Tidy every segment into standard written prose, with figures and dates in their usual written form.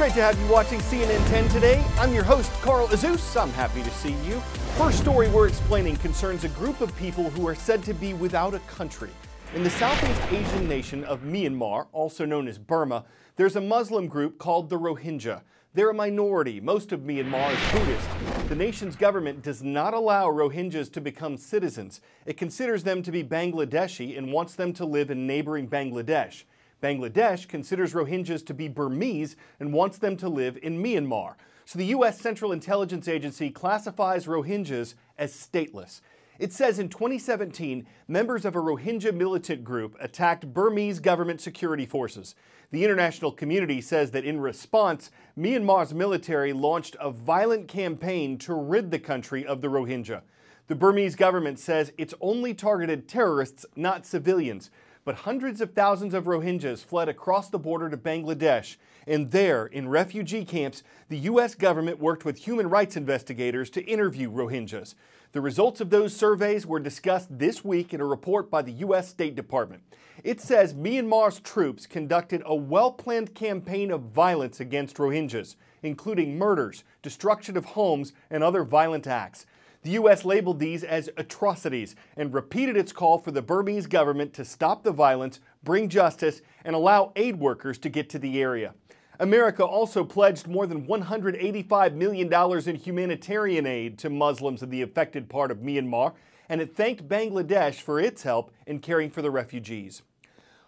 great to have you watching CNN10 today. I'm your host, Carl Azus. I'm happy to see you. First story we're explaining concerns a group of people who are said to be without a country. In the Southeast Asian nation of Myanmar, also known as Burma, there's a Muslim group called the Rohingya. They're a minority. Most of Myanmar is Buddhist. The nation's government does not allow Rohingyas to become citizens. It considers them to be Bangladeshi and wants them to live in neighboring Bangladesh. Bangladesh considers Rohingyas to be Burmese and wants them to live in Myanmar. So the U.S. Central Intelligence Agency classifies Rohingyas as stateless. It says in 2017, members of a Rohingya militant group attacked Burmese government security forces. The international community says that in response, Myanmar's military launched a violent campaign to rid the country of the Rohingya. The Burmese government says it's only targeted terrorists, not civilians. But hundreds of thousands of Rohingyas fled across the border to Bangladesh. And there, in refugee camps, the U.S. government worked with human rights investigators to interview Rohingyas. The results of those surveys were discussed this week in a report by the U.S. State Department. It says Myanmar's troops conducted a well-planned campaign of violence against Rohingyas, including murders, destruction of homes, and other violent acts. The U.S. labeled these as atrocities and repeated its call for the Burmese government to stop the violence, bring justice, and allow aid workers to get to the area. America also pledged more than $185 million in humanitarian aid to Muslims in the affected part of Myanmar, and it thanked Bangladesh for its help in caring for the refugees.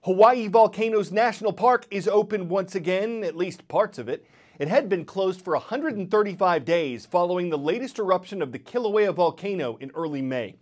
Hawaii Volcanoes National Park is open once again, at least parts of it. It had been closed for 135 days following the latest eruption of the Kilauea volcano in early May.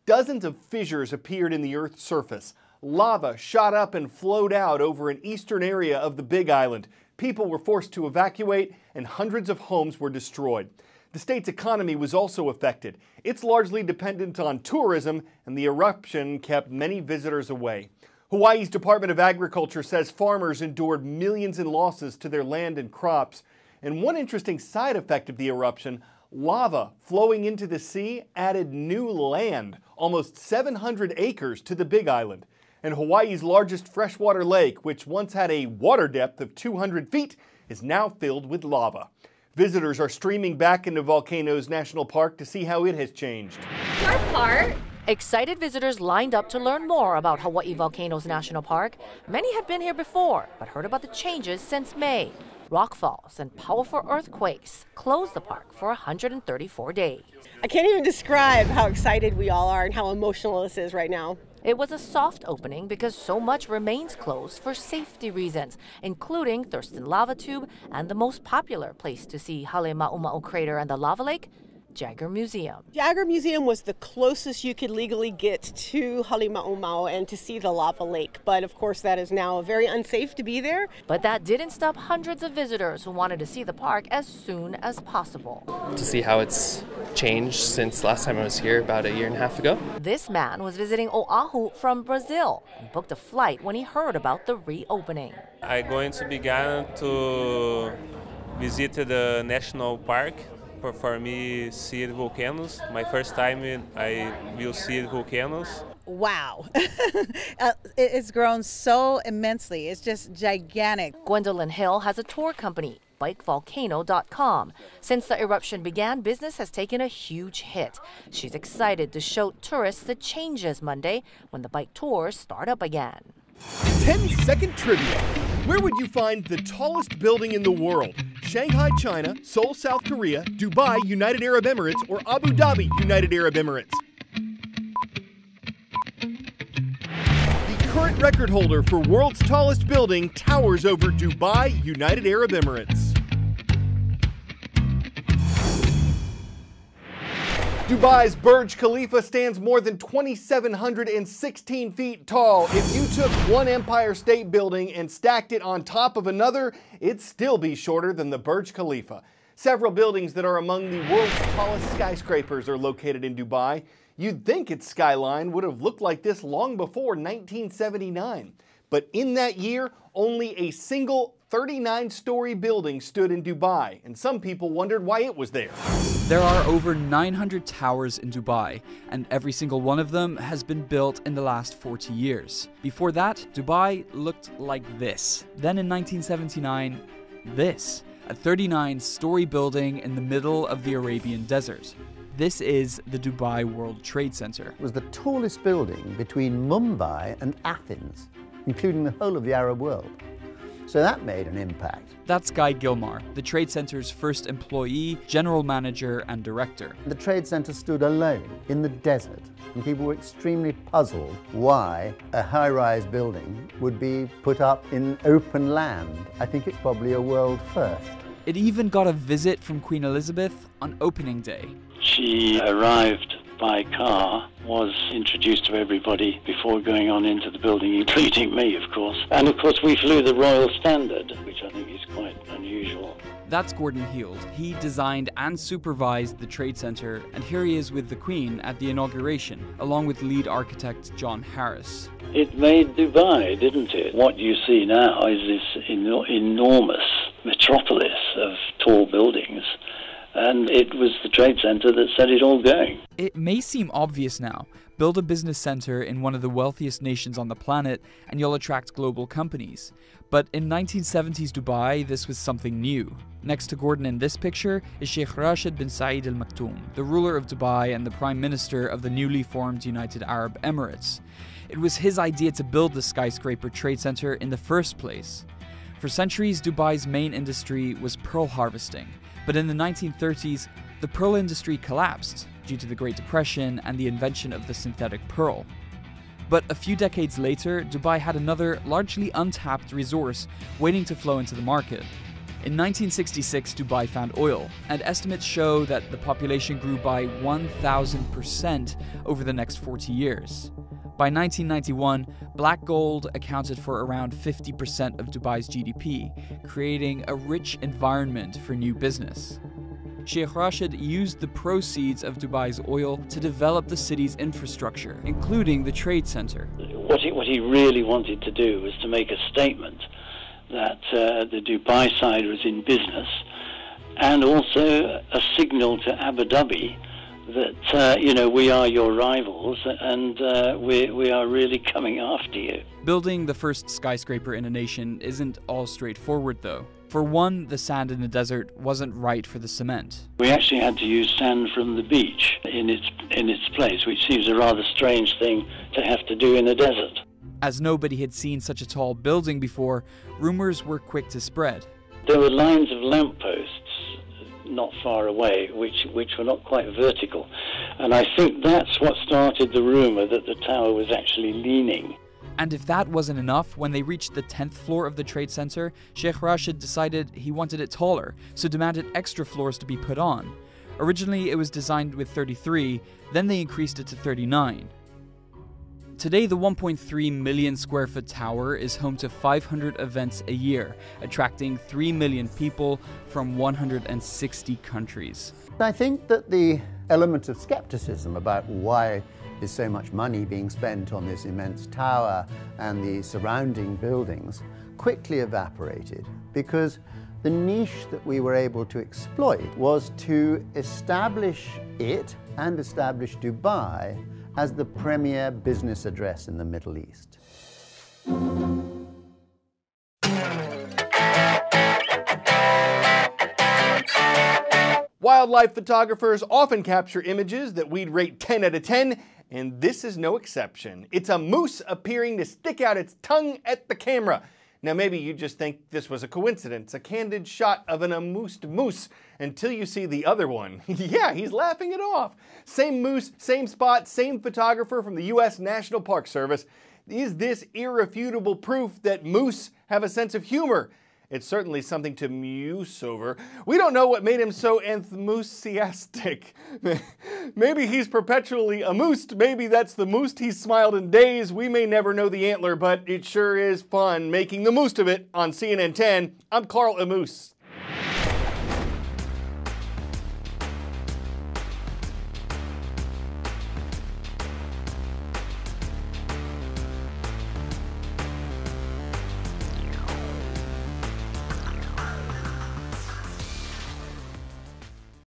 Dozens of fissures appeared in the Earth's surface. Lava shot up and flowed out over an eastern area of the Big Island. People were forced to evacuate, and hundreds of homes were destroyed. The state's economy was also affected. It's largely dependent on tourism, and the eruption kept many visitors away. Hawaii's Department of Agriculture says farmers endured millions in losses to their land and crops. And one interesting side effect of the eruption, lava flowing into the sea added new land, almost 700 acres to the Big Island. And Hawaii's largest freshwater lake, which once had a water depth of 200 feet, is now filled with lava. Visitors are streaming back into Volcanoes National Park to see how it has changed. Our part. Excited visitors lined up to learn more about Hawaii Volcanoes National Park. Many had been here before, but heard about the changes since May. Rockfalls and powerful earthquakes closed the park for 134 days. I can't even describe how excited we all are and how emotional this is right now. It was a soft opening because so much remains closed for safety reasons, including Thurston Lava Tube and the most popular place to see Hale Ma'uma'u Crater and the Lava Lake, Jagger Museum. Jagger Museum was the closest you could legally get to Hale Ma'uma'u and to see the lava lake. But of course that is now very unsafe to be there. But that didn't stop hundreds of visitors who wanted to see the park as soon as possible. To see how it's changed since last time I was here about a year and a half ago. This man was visiting Oahu from Brazil and booked a flight when he heard about the reopening. I'm going to begin to visit the national park. For me, see the volcanoes. My first time I will see the volcanoes. Wow. It's grown so immensely. It's just gigantic. Gwendolyn Hill has a tour company, bikevolcano.com. Since the eruption began, business has taken a huge hit. She's excited to show tourists the changes Monday when the bike tours start up again. 10-second trivia. Where would you find the tallest building in the world? Shanghai, China, Seoul, South Korea, Dubai, United Arab Emirates, or Abu Dhabi, United Arab Emirates? The current record holder for world's tallest building towers over Dubai, United Arab Emirates. Dubai's Burj Khalifa stands more than 2,716 feet tall. If you took one Empire State Building and stacked it on top of another, it'd still be shorter than the Burj Khalifa. Several buildings that are among the world's tallest skyscrapers are located in Dubai. You'd think its skyline would have looked like this long before 1979. But in that year, only a single 39-story building stood in Dubai, and some people wondered why it was there. There are over 900 towers in Dubai, and every single one of them has been built in the last 40 years. Before that, Dubai looked like this. Then in 1979, this. a 39-story building in the middle of the Arabian desert. This is the Dubai World Trade Center. It was the tallest building between Mumbai and Athens, including the whole of the Arab world. So that made an impact. That's Guy Gilmar, the Trade Center's first employee, general manager and director. The Trade Center stood alone in the desert, and people were extremely puzzled why a high-rise building would be put up in open land. I think it's probably a world first. It even got a visit from Queen Elizabeth on opening day. She arrived by car, was introduced to everybody before going on into the building, including me, of course. And of course we flew the Royal Standard, which I think is quite unusual. That's Gordon Heald. He designed and supervised the Trade Center, and here he is with the Queen at the inauguration, along with lead architect John Harris. It made Dubai, didn't it? What you see now is this enormous metropolis of tall buildings. And it was the Trade Center that set it all going. It may seem obvious now. Build a business center in one of the wealthiest nations on the planet and you'll attract global companies. But in 1970s Dubai, this was something new. Next to Gordon in this picture is Sheikh Rashid bin Saeed Al Maktoum, the ruler of Dubai and the Prime Minister of the newly formed United Arab Emirates. It was his idea to build the skyscraper Trade Center in the first place. For centuries, Dubai's main industry was pearl harvesting. But in the 1930s, the pearl industry collapsed due to the Great Depression and the invention of the synthetic pearl. But a few decades later, Dubai had another largely untapped resource waiting to flow into the market. In 1966, Dubai found oil, and estimates show that the population grew by 1,000% over the next 40 years. By 1991, black gold accounted for around 50% of Dubai's GDP, creating a rich environment for new business. Sheikh Rashid used the proceeds of Dubai's oil to develop the city's infrastructure, including the Trade Center. What he really wanted to do was to make a statement that the Dubai side was in business, and also a signal to Abu Dhabi that, we are your rivals and we are really coming after you. Building the first skyscraper in a nation isn't all straightforward, though. For one, the sand in the desert wasn't right for the cement. We actually had to use sand from the beach in its place, which seems a rather strange thing to have to do in a desert. As nobody had seen such a tall building before, rumors were quick to spread. There were lines of lampposts not far away, which were not quite vertical. And I think that's what started the rumor that the tower was actually leaning. And if that wasn't enough, when they reached the 10th floor of the Trade Center, Sheikh Rashid decided he wanted it taller, so demanded extra floors to be put on. Originally, it was designed with 33, then they increased it to 39. Today, the 1.3 million square foot tower is home to 500 events a year, attracting 3 million people from 160 countries. I think that the element of skepticism about why is so much money being spent on this immense tower and the surrounding buildings quickly evaporated, because the niche that we were able to exploit was to establish it and establish Dubai as the premier business address in the Middle East. Wildlife photographers often capture images that we'd rate 10 out of 10, and this is no exception. It's a moose appearing to stick out its tongue at the camera. Now maybe you just think this was a coincidence, a candid shot of an amused moose, until you see the other one. Yeah, he's laughing it off. Same moose, same spot, same photographer from the US National Park Service. Is this irrefutable proof that moose have a sense of humor? It's certainly something to muse over. We don't know what made him so enthusiastic. Maybe he's perpetually amused. Maybe that's the moose he's smiled in days. We may never know the antler, but it sure is fun making the most of it on CNN10. I'm Carl Amoose.